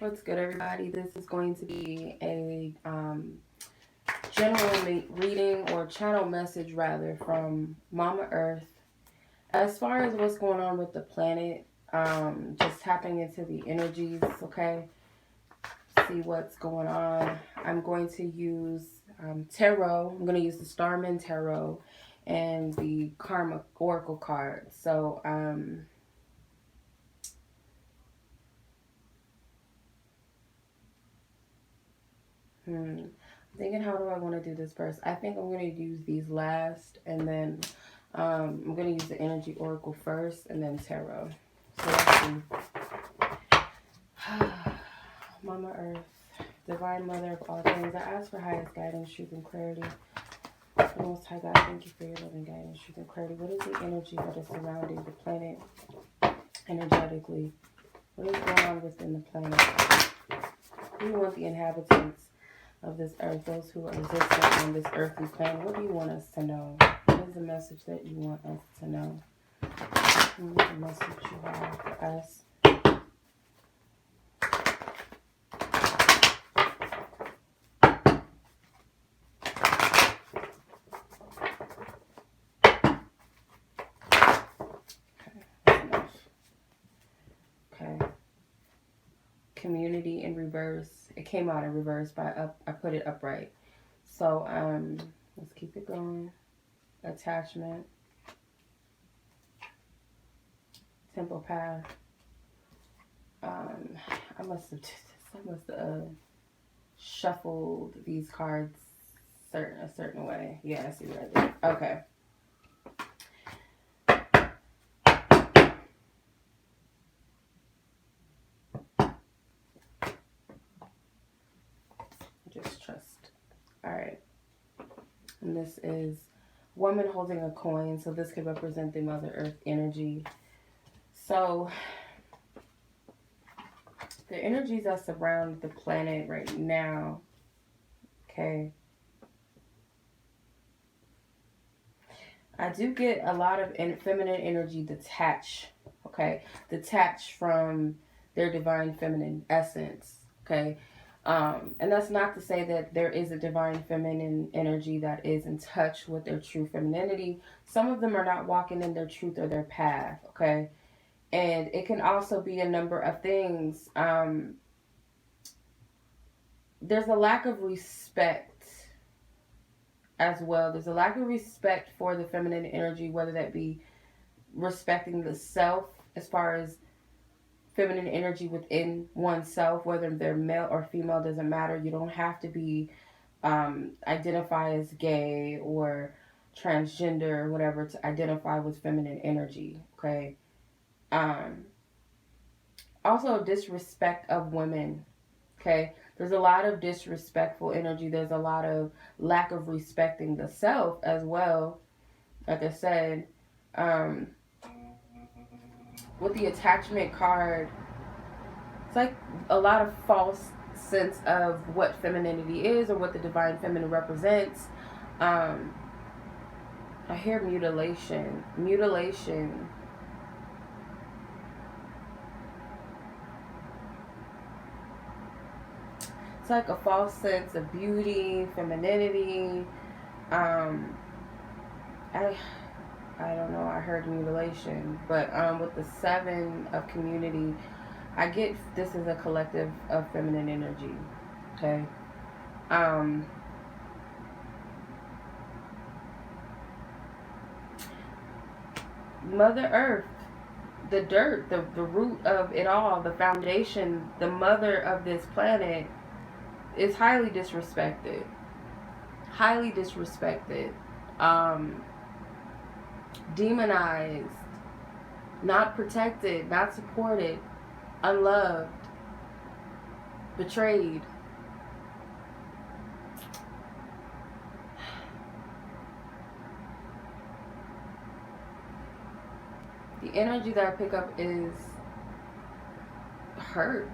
What's good, everybody? This is going to be a general reading or channel message, rather, from Mama Earth. As far as what's going on with the planet, just tapping into the energies, okay? See what's going on. I'm going to use tarot. I'm going to use the Starman Tarot and the Karmic Oracle card. So, thinking, how do I want to do this first? I think I'm going to use these last, and then I'm going to use the Energy Oracle first, and then Tarot. So let's see. Mama Earth, Divine Mother of all things, I ask for highest guidance, truth, and clarity. Most High God, thank you for your loving guidance, truth, and clarity. What is the energy that is surrounding the planet energetically? What is going on within the planet? Who do you want the inhabitants of this earth, those who are existing on this earthly planet? What do you want us to know? What is the message that you want us to know? What is the message you have for us? Community in reverse. It came out in reverse, but I put it upright. So let's keep it going. Attachment. Temple path. I must have shuffled these cards a certain way. Yeah, I see what I did. Okay. Just trust. All right. And this is woman holding a coin. So this could represent the Mother Earth energy. So the energies that surround the planet right now, okay, I do get a lot of feminine energy detached, okay, detached from their divine feminine essence, okay. And that's not to say that there is a divine feminine energy that is in touch with their true femininity. Some of them are not walking in their truth or their path, okay? And it can also be a number of things. There's a lack of respect as well. There's a lack of respect for the feminine energy, whether that be respecting the self as far as feminine energy within oneself, whether they're male or female, doesn't matter. You don't have to be identify as gay or transgender or whatever to identify with feminine energy, okay? Also, disrespect of women, okay? There's a lot of disrespectful energy. There's a lot of lack of respecting the self as well. Like I said, with the attachment card, it's like a lot of false sense of what femininity is or what the divine feminine represents. I hear mutilation. Mutilation. It's like a false sense of beauty, femininity. I don't know, I heard mutilation, but with the 7 of community, I get this is a collective of feminine energy, okay? Mother Earth, the dirt, the root of it all, the foundation, the mother of this planet is highly disrespected. Highly disrespected. Demonized, not protected, not supported, unloved, betrayed. The energy that I pick up is hurt.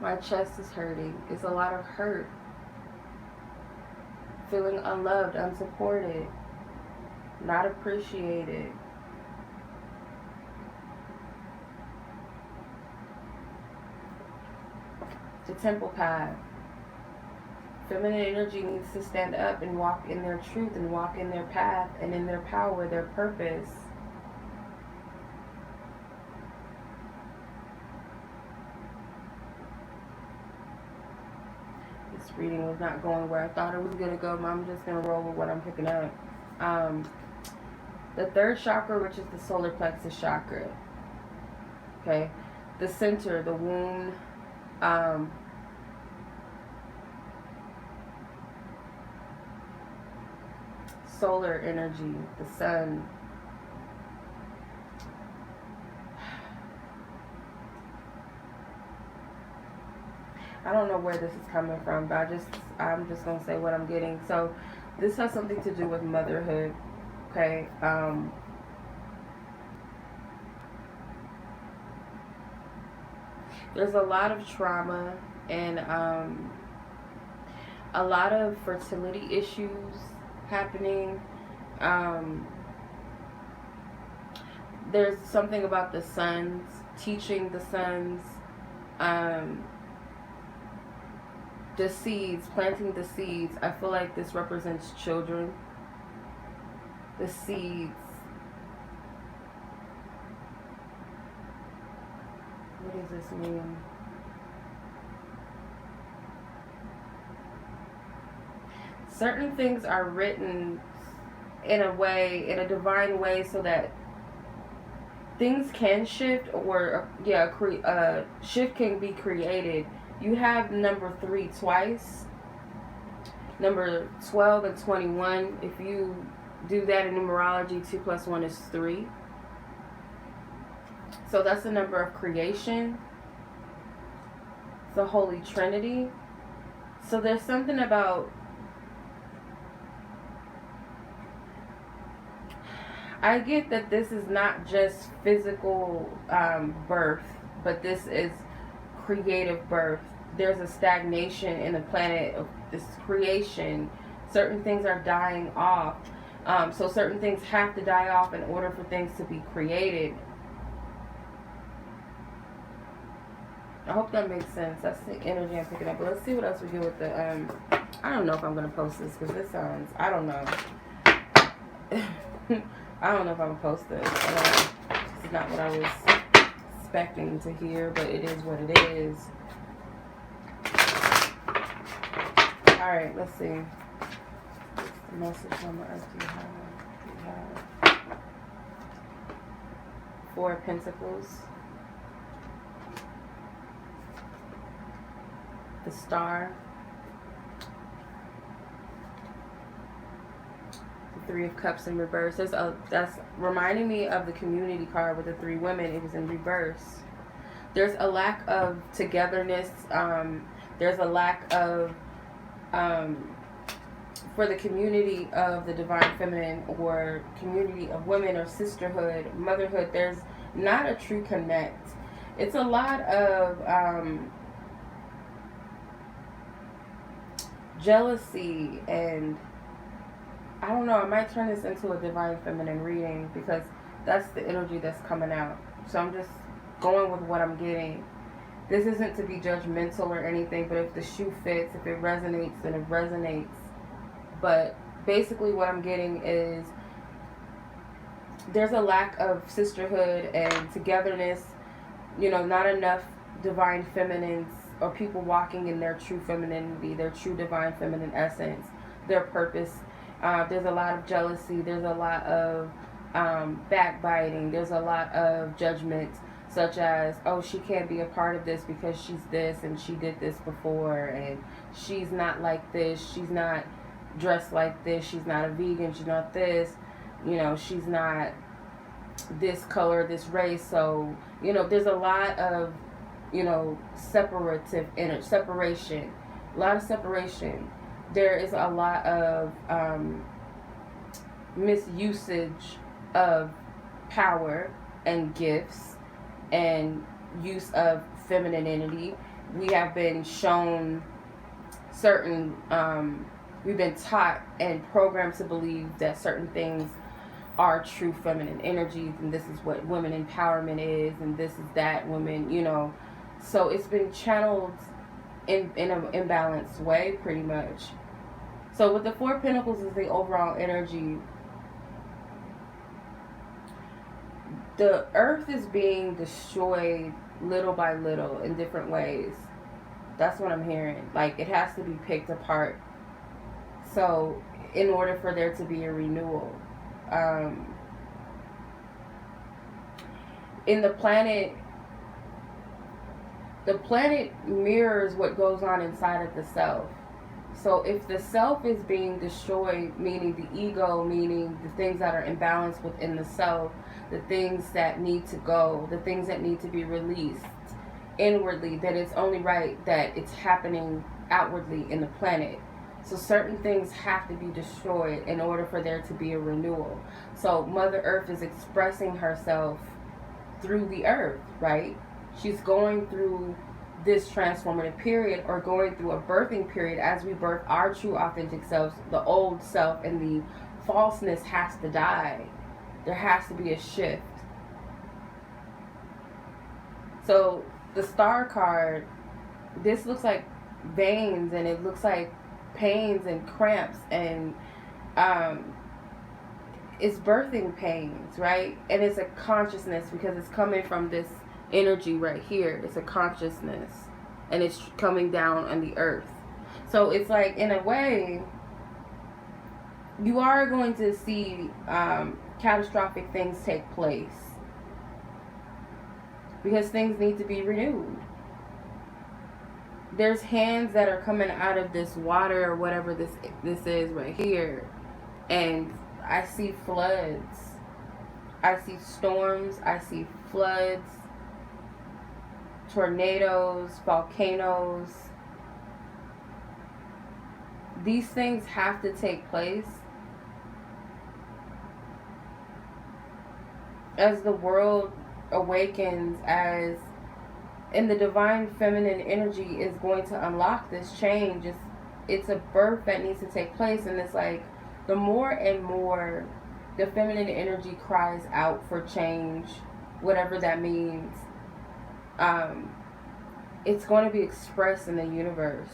My chest is hurting. It's a lot of hurt. Feeling unloved, unsupported, not appreciated. The temple path. Feminine energy needs to stand up and walk in their truth and walk in their path and in their power, their purpose. This reading was not going where I thought it was going to go, but I'm just going to roll with what I'm picking up. The third chakra, which is the solar plexus chakra. Okay. The center, the womb, solar energy, the sun. I don't know where this is coming from, but I'm just gonna say what I'm getting. So this has something to do with motherhood. Okay. There's a lot of trauma and a lot of fertility issues happening. There's something about the sons, teaching the sons, the seeds, planting the seeds. I feel like this represents children. The seeds. What does this mean? Certain things are written in a way, in a divine way, so that things can shift, or shift can be created. You have number 3 twice, number 12 and 21. If you do that in numerology, 2 plus 1 is 3. So that's the number of creation. It's the Holy Trinity. So there's something about, I get that this is not just physical birth, but this is creative birth. There's a stagnation in the planet of this creation. Certain things are dying off. So certain things have to die off in order for things to be created. I hope that makes sense. That's the energy I'm picking up. But let's see what else we get with the, I don't know if I'm going to post this because this sounds, I don't know. I don't know if I'm going to post this. This is not what I was expecting to hear, but it is what it is. Alright, let's see. What's the message on the earth do you have? 4 of Pentacles. The Star. The 3 of Cups in reverse. That's reminding me of the Community card with the 3 women. It was in reverse. There's a lack of togetherness. There's a lack of, for the community of the Divine Feminine, or community of women, or sisterhood, motherhood, there's not a true connect. It's a lot of jealousy, and I don't know, I might turn this into a Divine Feminine reading because that's the energy that's coming out. So I'm just going with what I'm getting. This isn't to be judgmental or anything, but if the shoe fits, if it resonates, then it resonates. But basically what I'm getting is there's a lack of sisterhood and togetherness. You know, not enough Divine Feminines, or people walking in their true femininity, their true Divine Feminine essence, their purpose. There's a lot of jealousy. There's a lot of backbiting. There's a lot of judgment, such as, oh, she can't be a part of this because she's this and she did this before, and she's not like this. She's not dressed like this. She's not a vegan. She's not this. You know, she's not this color, this race. So, you know, there's a lot of, you know, separation, a lot of separation. There is a lot of misusage of power and gifts and use of femininity. We have been shown certain, we've been taught and programmed to believe that certain things are true feminine energies, and this is what women empowerment is, and this is that women, you know. So it's been channeled in an imbalanced way, pretty much. So with the Four of Pentacles is the overall energy. The earth is being destroyed little by little in different ways. That's what I'm hearing. Like, it has to be picked apart. So in order for there to be a renewal. In the planet mirrors what goes on inside of the self. So if the self is being destroyed, meaning the ego, meaning the things that are imbalanced within the self, the things that need to go, the things that need to be released inwardly, that it's only right that it's happening outwardly in the planet. So certain things have to be destroyed in order for there to be a renewal. So Mother Earth is expressing herself through the earth, right? She's going through this transformative period, or going through a birthing period as we birth our true authentic selves. The old self and the falseness has to die. There has to be a shift. So the Star card, this looks like veins, and it looks like pains and cramps, and it's birthing pains, right? And it's a consciousness, because it's coming from this energy right here. It's a consciousness, and it's coming down on the earth. So it's like, in a way, you are going to see catastrophic things take place, because things need to be renewed. There's hands that are coming out of this water, or whatever this is right here, and I see floods, I see storms, I see floods, tornadoes, volcanoes. These things have to take place as the world awakens, and the divine feminine energy is going to unlock this change. It's a birth that needs to take place, and it's like, the more and more the feminine energy cries out for change, whatever that means, it's going to be expressed in the universe.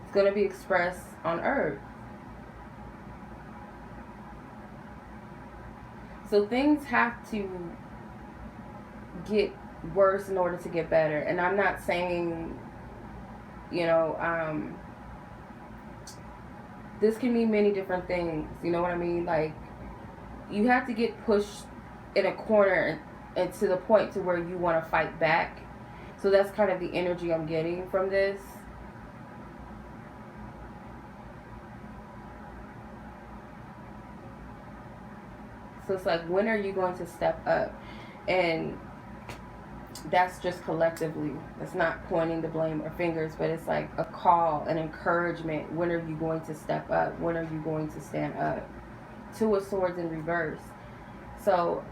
It's going to be expressed on earth. So things have to get worse in order to get better. And I'm not saying, this can mean many different things. You know what I mean? Like, you have to get pushed in a corner and to the point to where you want to fight back. So that's kind of the energy I'm getting from this. So it's like, when are you going to step up? And that's just collectively. It's not pointing the blame or fingers, but it's like a call, an encouragement. When are you going to step up? When are you going to stand up? Two of Swords in reverse. So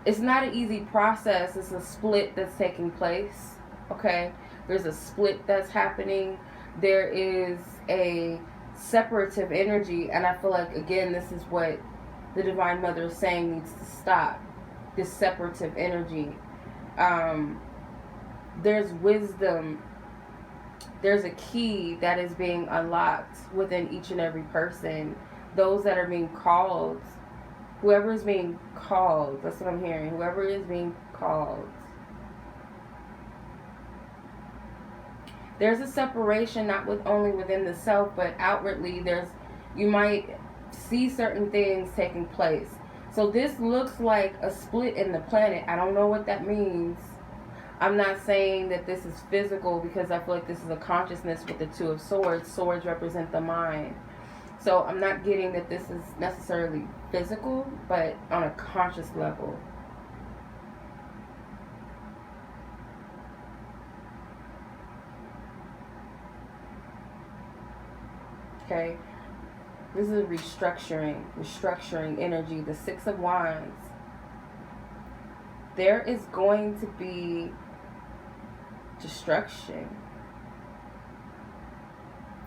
it's not an easy process. It's a split that's taking place. Okay? There's a split that's happening. There is a separative energy. And I feel like, again, this is what the Divine Mother is saying needs to stop. This separative energy. There's wisdom. There's a key that is being unlocked within each and every person. Those that are being called. Whoever is being called. That's what I'm hearing. Whoever is being called. There's a separation, not only within the self, but outwardly. You might see certain things taking place. So this looks like a split in the planet. I don't know what that means. I'm not saying that this is physical, because I feel like this is a consciousness with the Two of Swords. Swords represent the mind. So I'm not getting that this is necessarily physical, but on a conscious level. Okay. This is a restructuring energy. The Six of Wands. There is going to be destruction.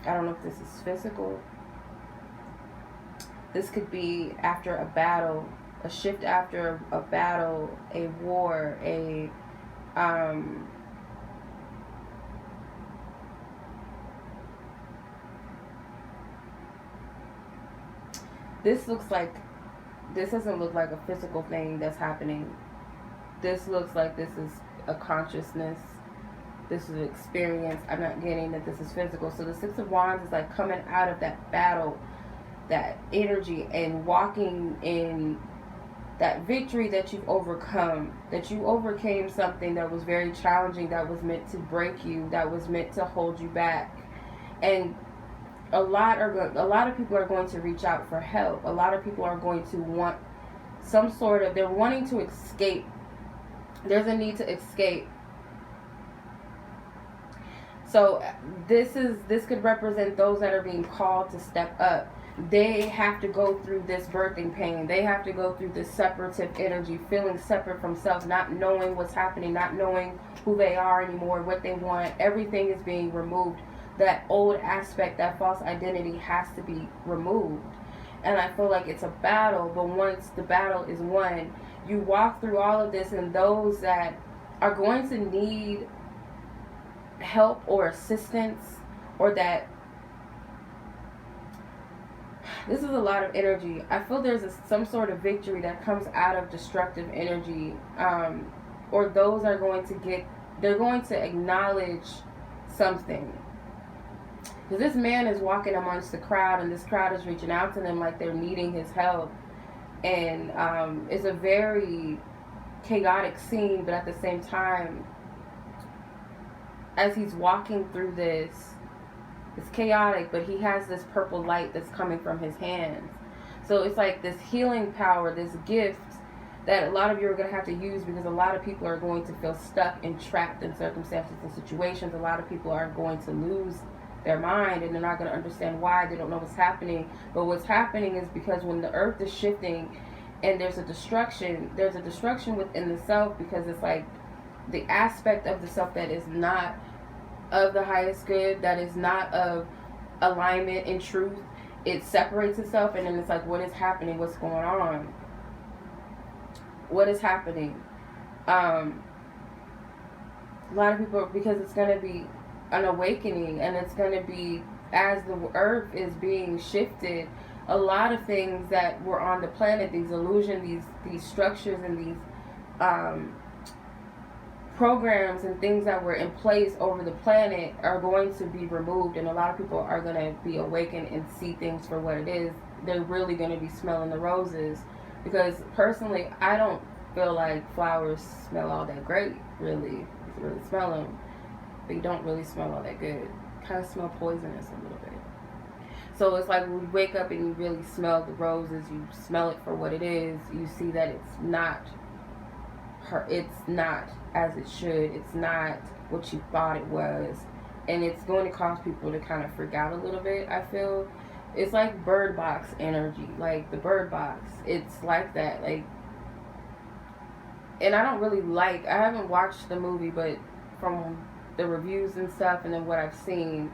I don't know if this is physical. This could be after a battle, a shift after a battle, a war, this looks like, this doesn't look like a physical thing that's happening. This looks like this is a consciousness. This is an experience. I'm not getting that this is physical. So the Six of Wands is like coming out of that battle, that energy, and walking in that victory that you've overcome, that you overcame something that was very challenging, that was meant to break you, that was meant to hold you back. And a lot of people are going to reach out for help. A lot of people are going to want some sort of, they're wanting to escape. There's a need to escape. So this could represent those that are being called to step up. They have to go through this birthing pain. They have to go through this separative energy, feeling separate from self, not knowing what's happening, not knowing who they are anymore, what they want. Everything is being removed. That old aspect, that false identity has to be removed. And I feel like it's a battle, but once the battle is won, you walk through all of this, and those that are going to need help or assistance, or that, this is a lot of energy. I feel there's some sort of victory that comes out of destructive energy, or those are going to get, they're going to acknowledge something. Because this man is walking amongst the crowd, and this crowd is reaching out to them like they're needing his help. And it's a very chaotic scene, but at the same time, as he's walking through this, it's chaotic, but he has this purple light that's coming from his hands. So it's like this healing power, this gift that a lot of you are going to have to use, because a lot of people are going to feel stuck and trapped in circumstances and situations. A lot of people are going to lose their mind, and they're not going to understand why. They don't know what's happening. But what's happening is because when the earth is shifting and there's a destruction within the self, because it's like the aspect of the self that is not of the highest good, that is not of alignment and truth, it separates itself. And then it's like, what is happening? What's going on? What is happening? A lot of people, because it's going to be an awakening, and it's going to be, as the earth is being shifted, a lot of things that were on the planet, these illusions, these structures, and these programs and things that were in place over the planet are going to be removed. And a lot of people are going to be awakened and see things for what it is. They're really going to be smelling the roses, because personally, I don't feel like flowers smell all that great, really. You can really smell them, but you don't really smell all that good. Kind of smell poisonous a little bit. So it's like when you wake up and you really smell the roses, you smell it for what it is, you see that it's not as it should, it's not what you thought it was, and it's going to cause people to kind of freak out a little bit. I feel it's like Bird Box energy, like the Bird Box. It's like that, like, and I haven't watched the movie, but from the reviews and stuff, and then what I've seen,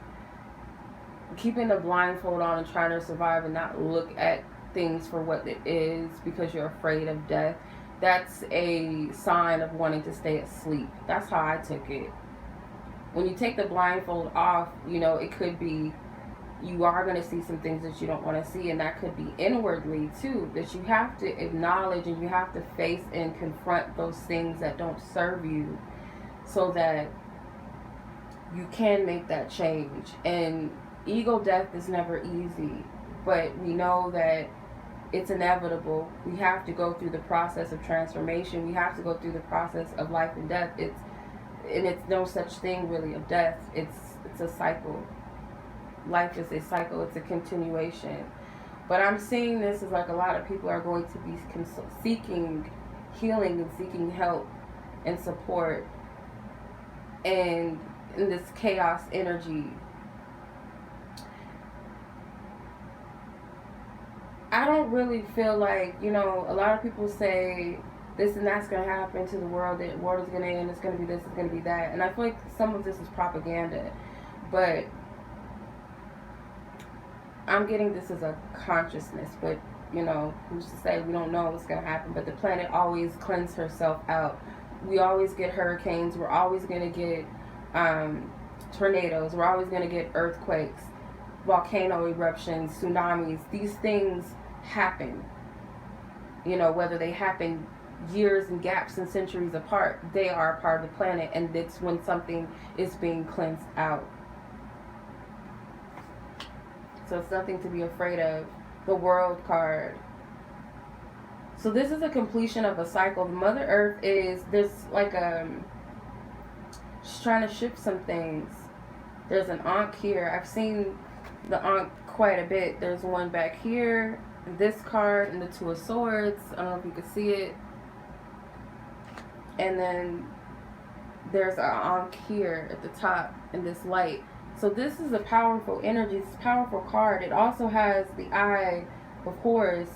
keeping the blindfold on and trying to survive and not look at things for what it is because you're afraid of death, that's a sign of wanting to stay asleep. That's how I took it. When you take the blindfold off, you know, it could be, you are going to see some things that you don't want to see, and that could be inwardly too, that you have to acknowledge, and you have to face and confront those things that don't serve you, so that you can make that change. And ego death is never easy, but we know that it's inevitable. We have to go through the process of transformation. We have to go through the process of life and death. It's no such thing really of death. It's a cycle. Life is a cycle. It's a continuation. But I'm seeing this as like a lot of people are going to be seeking healing and seeking help and support, and in this chaos energy. I don't really feel like, you know, a lot of people say this and that's going to happen to the world, the world is going to end, it's going to be this, it's going to be that. And I feel like some of this is propaganda. But I'm getting this as a consciousness. But, you know, who's to say, we don't know what's going to happen. But the planet always cleanses herself out. We always get hurricanes. We're always going to get tornadoes. We're always going to get earthquakes, volcano eruptions, tsunamis. These things happen. You know, whether they happen years and gaps and centuries apart, they are a part of the planet, and it's when something is being cleansed out. So it's nothing to be afraid of. The World card. So this is a completion of a cycle. Mother Earth is, there's like she's trying to shift some things. There's an Ankh here. I've seen the Ankh quite a bit. There's one back here, this card, and the Two of Swords. I don't know if you can see it. And then there's an Ankh here at the top in this light. So this is a powerful energy. It's a powerful card. It also has the Eye of Horus.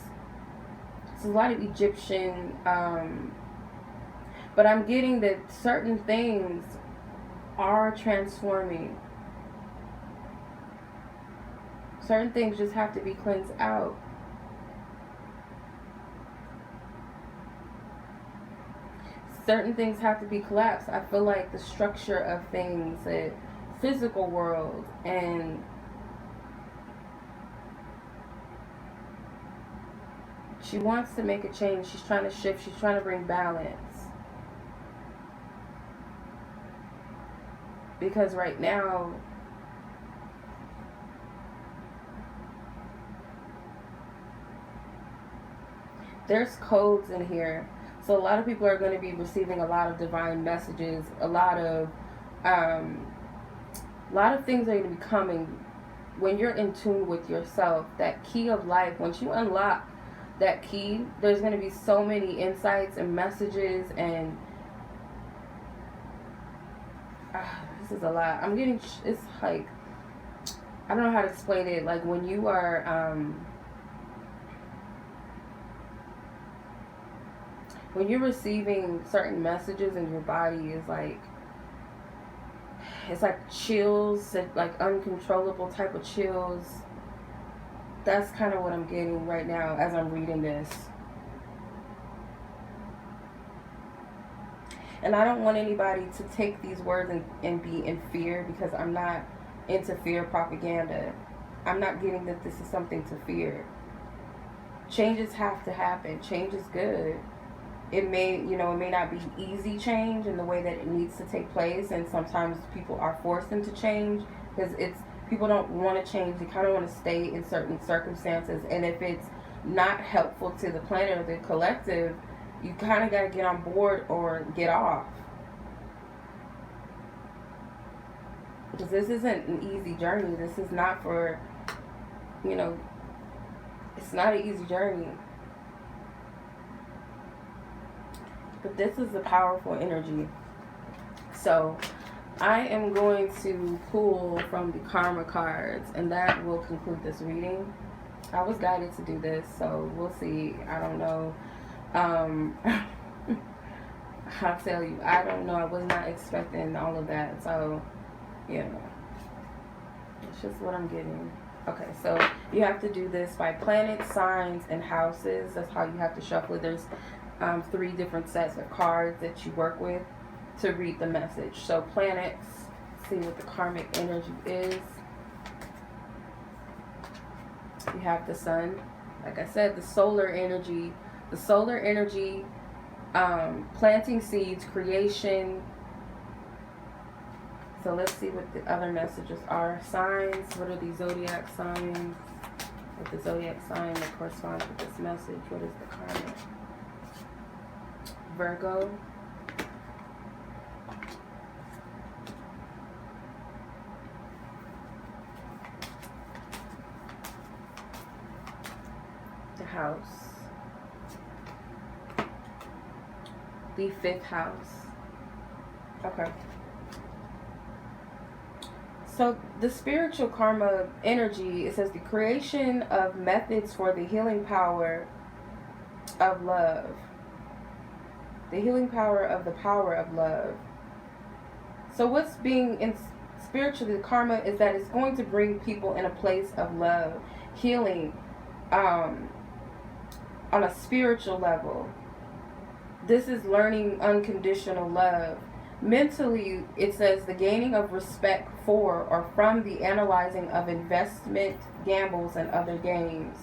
It's a lot of Egyptian, but I'm getting that certain things are transforming. Certain things just have to be cleansed out. Certain things have to be collapsed. I feel like the structure of things, the physical world, and she wants to make a change. She's trying to shift. She's trying to bring balance. Because right now, there's codes in here. So a lot of people are going to be receiving a lot of divine messages. A lot of things are going to be coming when you're in tune with yourself. That key of life, once you unlock that key, there's going to be so many insights and messages, and this is a lot. I'm getting, it's like, I don't know how to explain it. Like when you are when you're receiving certain messages and your body is like, it's like chills, like uncontrollable type of chills. That's kind of what I'm getting right now as I'm reading this. And I don't want anybody to take these words and be in fear, because I'm not into fear propaganda. I'm not getting that this is something to fear. Changes have to happen. Change is good. It may, it may not be easy change in the way that it needs to take place, and sometimes people are forced into change because people don't want to change. They kind of want to stay in certain circumstances, and if it's not helpful to the planet or the collective, you kind of got to get on board or get off. Because this isn't an easy journey. This is not for, it's not an easy journey. But this is a powerful energy. So I am going to pull from the Karma cards, and that will conclude this reading. I was guided to do this, so we'll see. I don't know. I'll tell you, I don't know. I was not expecting all of that. So, it's just what I'm getting. Okay, so you have to do this by planets, signs, and houses. That's how you have to shuffle it. There's 3 different sets of cards that you work with to read the message. So planets, see what the karmic energy is. You have the sun. Like I said, the solar energy. The solar energy, planting seeds, creation. So let's see what the other messages are. Signs. What are the zodiac signs? What the zodiac sign that corresponds with this message? What is the karmic? Virgo. The house. The 5th house. Okay. So the spiritual karma energy, it says the creation of methods for the healing power of love. The healing power of love. So what's being in spiritually, the karma is that it's going to bring people in a place of love, healing, on a spiritual level. This is learning unconditional love. Mentally, it says the gaining of respect for or from the analyzing of investment, gambles, and other games.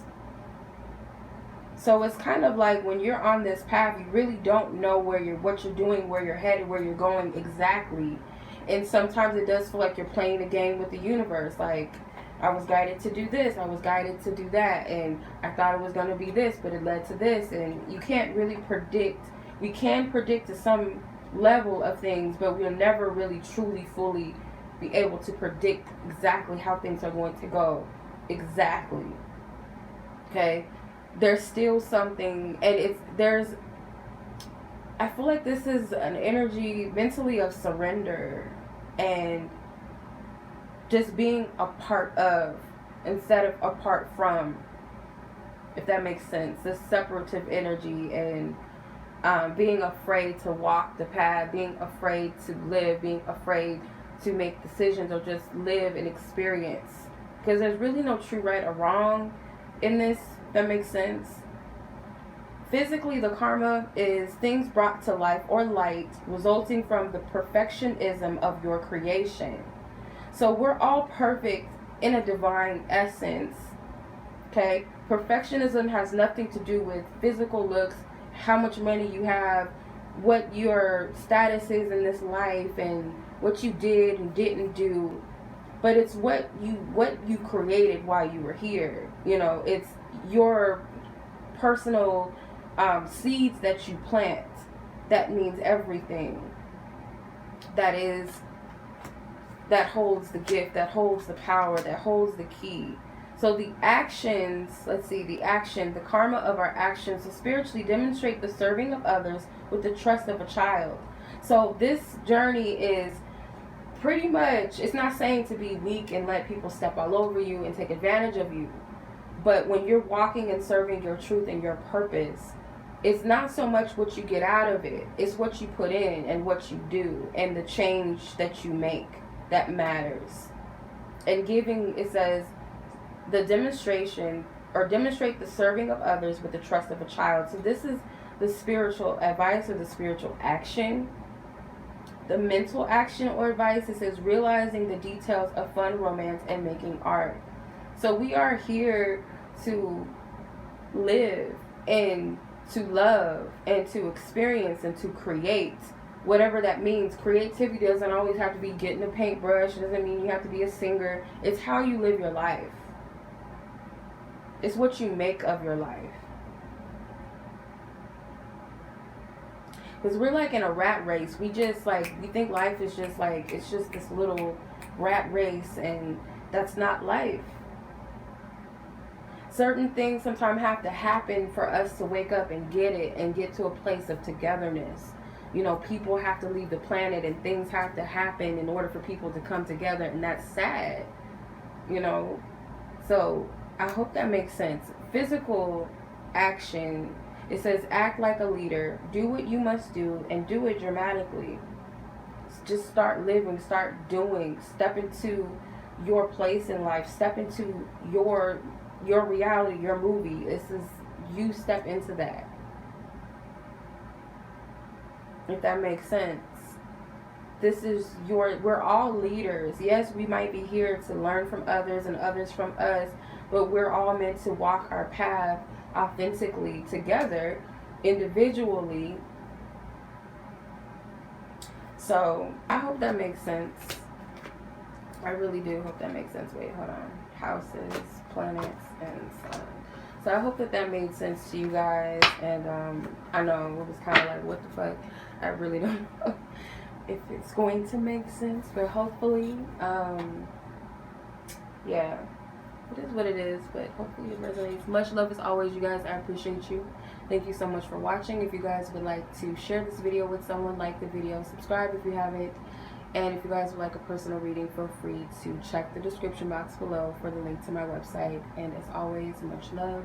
So it's kind of like when you're on this path, you really don't know what you're doing, where you're headed, where you're going exactly. And sometimes it does feel like you're playing a game with the universe. Like, I was guided to do this, I was guided to do that, and I thought it was going to be this, but it led to this. And you can't really predict. We can predict to some level of things, but we'll never really truly fully be able to predict exactly how things are going to go. Exactly. Okay? There's still something, and I feel like this is an energy mentally of surrender and just being a part of instead of apart from, if that makes sense. This separative energy, and being afraid to walk the path, being afraid to live, being afraid to make decisions or just live and experience. Because there's really no true right or wrong in this, if that makes sense. Physically, the karma is things brought to life or light resulting from the perfectionism of your creation. So we're all perfect in a divine essence. Okay? Perfectionism has nothing to do with physical looks, how much money you have, what your status is in this life, and what you did and didn't do. But it's what you created while you were here. You know, it's your personal seeds that you plant. That means everything. That holds the gift, that holds the power, that holds the key. So the actions, the karma of our actions will spiritually demonstrate the serving of others with the trust of a child. So this journey is pretty much, it's not saying to be weak and let people step all over you and take advantage of you. But when you're walking and serving your truth and your purpose, it's not so much what you get out of it. It's what you put in and what you do and the change that you make that matters. And giving, it says, demonstrate the serving of others with the trust of a child. So this is the spiritual advice or the spiritual action. The mental action or advice, it says realizing the details of fun, romance, and making art. So we are here to live and to love and to experience and to create, whatever that means. Creativity doesn't always have to be getting a paintbrush. It doesn't mean you have to be a singer. It's how you live your life. It's what you make of your life. Because we're like in a rat race. We think life is just like, it's just this little rat race, and that's not life. Certain things sometimes have to happen for us to wake up and get it and get to a place of togetherness. You know, people have to leave the planet and things have to happen in order for people to come together, and that's sad. You know, so I hope that makes sense. Physical action, it says act like a leader, do what you must do, and do it dramatically. Just start living, start doing, step into your place in life, step into your reality, your movie. This is, you step into that, if that makes sense. This is we're all leaders. Yes, we might be here to learn from others and others from us, but we're all meant to walk our path authentically together, individually. So I hope that makes sense. I really do hope that makes sense. Wait, hold on. Houses, planets, and sun. So I hope that made sense to you guys. And I know it was kind of like, what the fuck? I really don't know if it's going to make sense, but hopefully, yeah, it is what it is, but hopefully it resonates. Much love as always, you guys. I appreciate you. Thank you so much for watching. If you guys would like to share this video with someone, like the video, subscribe if you haven't. And if you guys would like a personal reading, feel free to check the description box below for the link to my website. And as always, much love.